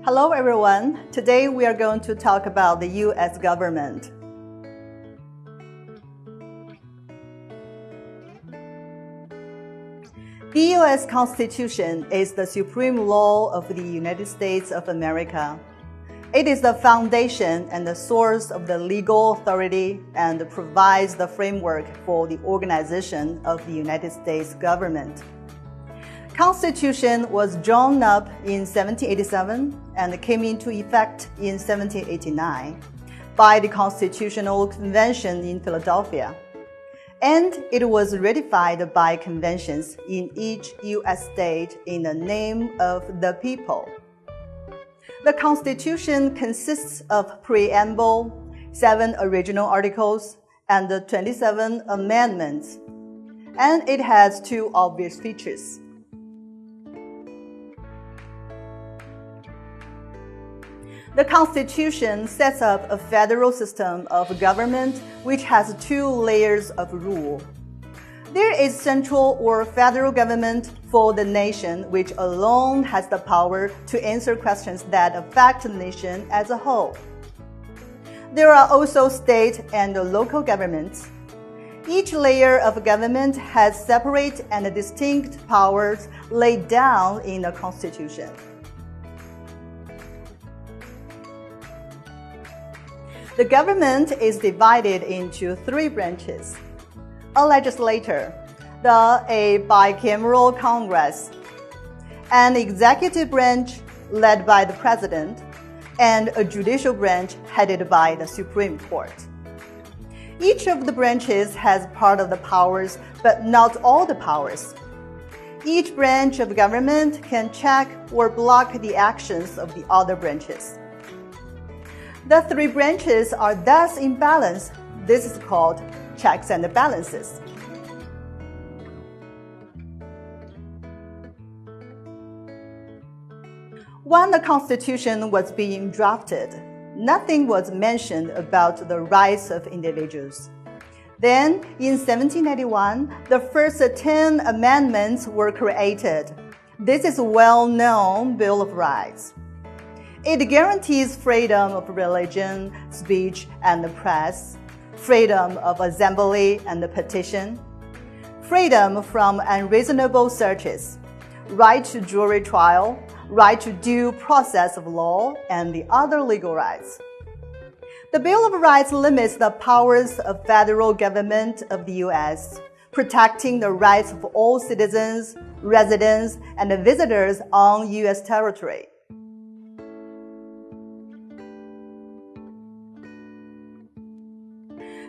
Hello everyone. Today we are going to talk about the US government. The US Constitution is the supreme law of the United States of America. It is the foundation and the source of the legal authority and provides the framework for the organization of the United States government. Constitution was drawn up in 1787 and came into effect in 1789 by the Constitutional Convention in Philadelphia, and it was ratified by conventions in each U.S. state in the name of the people. The Constitution consists of preamble, 7 original articles, and 27 amendments, and it has 2 obvious features. The Constitution sets up a federal system of government which has 2 layers of rule. There is central or federal government for the nation, which alone has the power to answer questions that affect the nation as a whole. There are also state and local governments. Each layer of government has separate and distinct powers laid down in the Constitution. The government is divided into 3 branches: a legislature, a bicameral Congress, an executive branch led by the president, and a judicial branch headed by the Supreme Court. Each of the branches has part of the powers, but not all the powers. Each branch of government can check or block the actions of the other branches. The 3 branches are thus in balance. This is called checks and balances. When the Constitution was being drafted, nothing was mentioned about the rights of individuals. Then, in 1791, the first 10 amendments were created. This is a well-known Bill of Rights. It guarantees freedom of religion, speech, and the press, freedom of assembly and petition, freedom from unreasonable searches, right to jury trial, right to due process of law, and the other legal rights. The Bill of Rights limits the powers of federal government of the U.S., protecting the rights of all citizens, residents, and visitors on U.S. territory.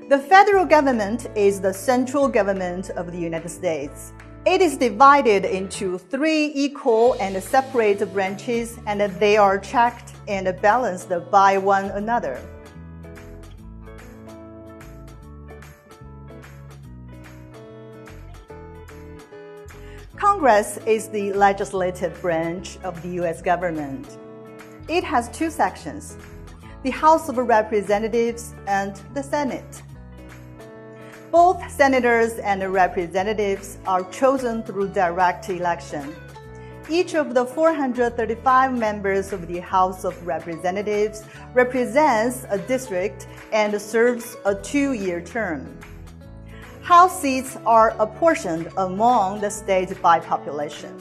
The federal government is the central government of the United States. It is divided into 3 equal and separate branches, and they are checked and balanced by one another. Congress is the legislative branch of the U.S. government. It has 2 sections: the House of Representatives and the Senate. Both senators and representatives are chosen through direct election. Each of the 435 members of the House of Representatives represents a district and serves a 2-year term. House seats are apportioned among the states by population.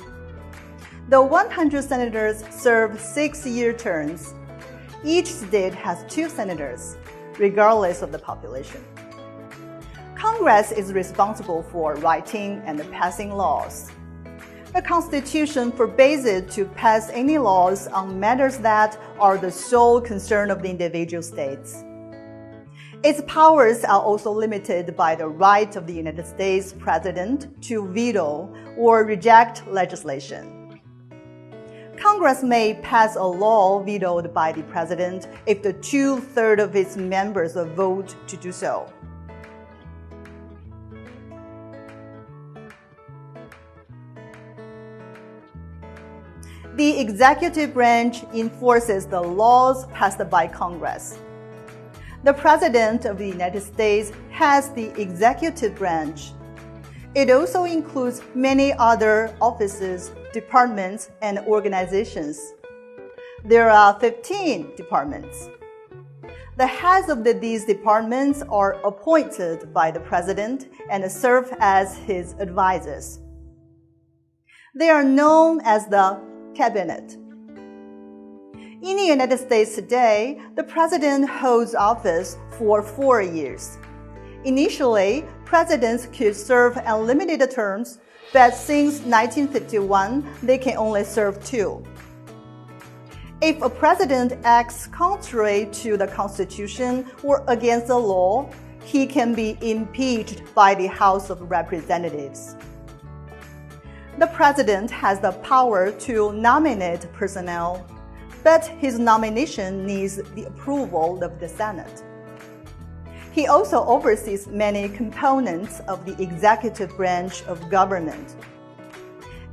The 100 senators serve 6-year terms. Each state has 2 senators, regardless of the population. Congress is responsible for writing and passing laws. The Constitution forbids it to pass any laws on matters that are the sole concern of the individual states. Its powers are also limited by the right of the United States President to veto or reject legislation. Congress may pass a law vetoed by the President if the 2/3 of its members vote to do so. The executive branch enforces the laws passed by Congress. The President of the United States has the executive branch. It also includes many other offices, departments, and organizations. There are 15 departments. The heads of these departments are appointed by the president and serve as his advisors. They are known as the cabinet. In the United States today, the president holds office for 4 years. Initially, presidents could serve unlimited terms, but since 1951, they can only serve 2. If a president acts contrary to the Constitution or against the law, he can be impeached by the House of Representatives. The president has the power to nominate personnel, but his nomination needs the approval of the Senate. He also oversees many components of the executive branch of government.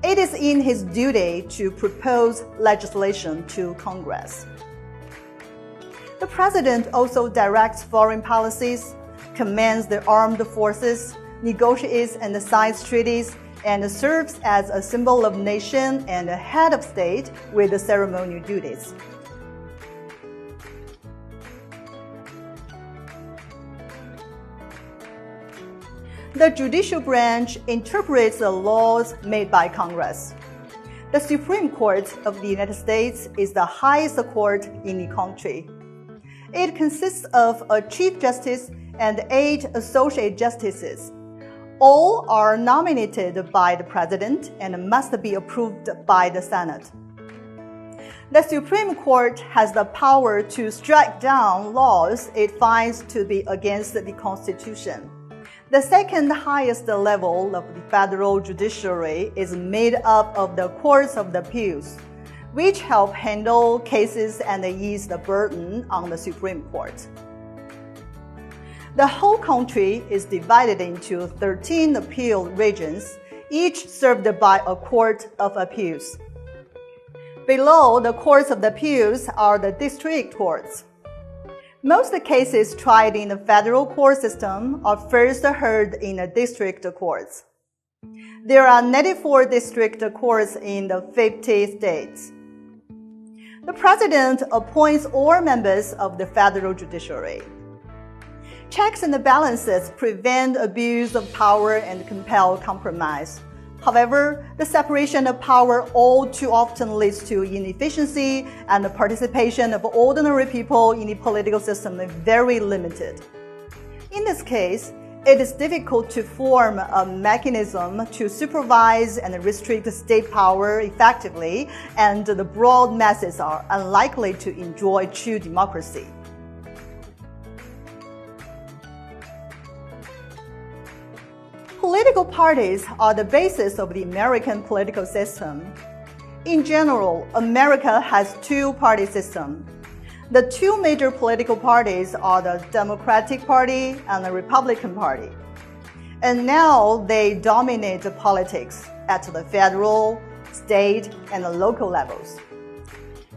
It is in his duty to propose legislation to Congress. The president also directs foreign policies, commands the armed forces, negotiates and signs treaties, and serves as a symbol of nation and a head of state with the ceremonial duties. The judicial branch interprets the laws made by Congress. The Supreme Court of the United States is the highest court in the country. It consists of a Chief Justice and 8 Associate Justices. All are nominated by the President and must be approved by the Senate. The Supreme Court has the power to strike down laws it finds to be against the Constitution. The second highest level of the federal judiciary is made up of the Courts of Appeals, which help handle cases and ease the burden on the Supreme Court. The whole country is divided into 13 appeal regions, each served by a Court of Appeals. Below the Courts of Appeals are the district courts. Most cases tried in the federal court system are first heard in the district courts. There are 94 district courts in the 50 states. The president appoints all members of the federal judiciary. Checks and balances prevent abuse of power and compel compromise. However, the separation of power all too often leads to inefficiency, and the participation of ordinary people in the political system is very limited. In this case, it is difficult to form a mechanism to supervise and restrict state power effectively, and the broad masses are unlikely to enjoy true democracy. Political parties are the basis of the American political system. In general, America has 2-party system. The 2 major political parties are the Democratic Party and the Republican Party. And now they dominate politics at the federal, state, and local levels.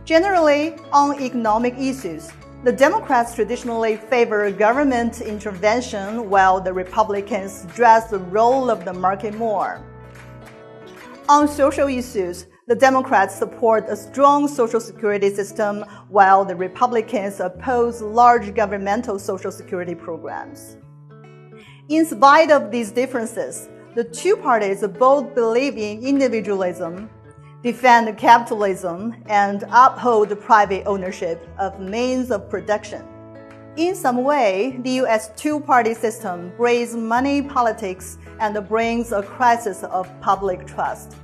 Generally, on economic issues, the Democrats traditionally favor government intervention, while the Republicans stress the role of the market more. On social issues, the Democrats support a strong social security system, while the Republicans oppose large governmental social security programs. In spite of these differences, the 2 parties both believe in individualism, defend capitalism, and uphold private ownership of means of production. In some way, the U.S. 2-party system breeds money politics and brings a crisis of public trust.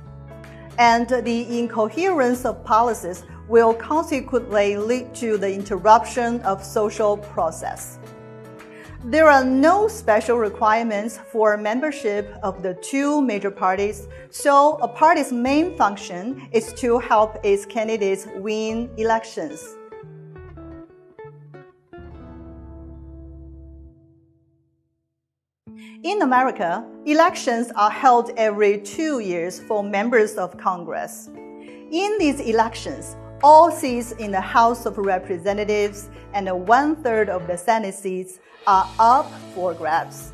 And the incoherence of policies will consequently lead to the interruption of social process. There are no special requirements for membership of the 2 major parties, so a party's main function is to help its candidates win elections. In America, elections are held every 2 years for members of Congress. In these elections, all seats in the House of Representatives and 1/3 of the Senate seats are up for grabs.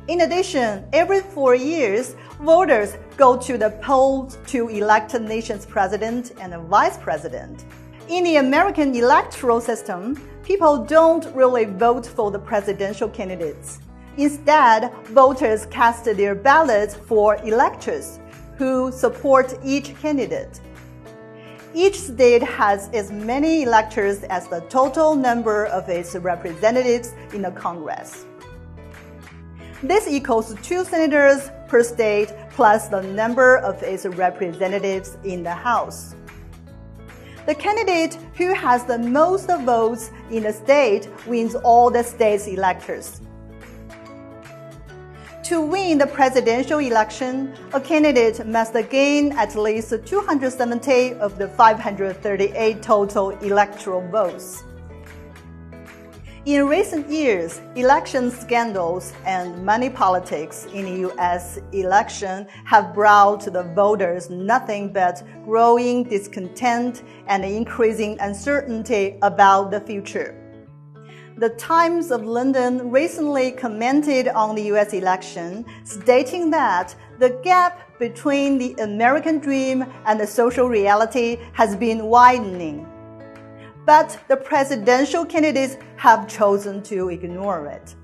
In addition, every 4 years, voters go to the polls to elect the nation's president and vice president. In the American electoral system, people don't really vote for the presidential candidates. Instead, voters cast their ballots for electors who support each candidate. Each state has as many electors as the total number of its representatives in the Congress. This equals 2 senators per state plus the number of its representatives in the House. The candidate who has the most votes in the state wins all the state's electors. To win the presidential election, a candidate must gain at least 270 of the 538 total electoral votes. In recent years, election scandals and money politics in the U.S. election have brought to the voters nothing but growing discontent and increasing uncertainty about the future. The Times of London recently commented on the U.S. election, stating that the gap between the American dream and the social reality has been widening. But the presidential candidates have chosen to ignore it.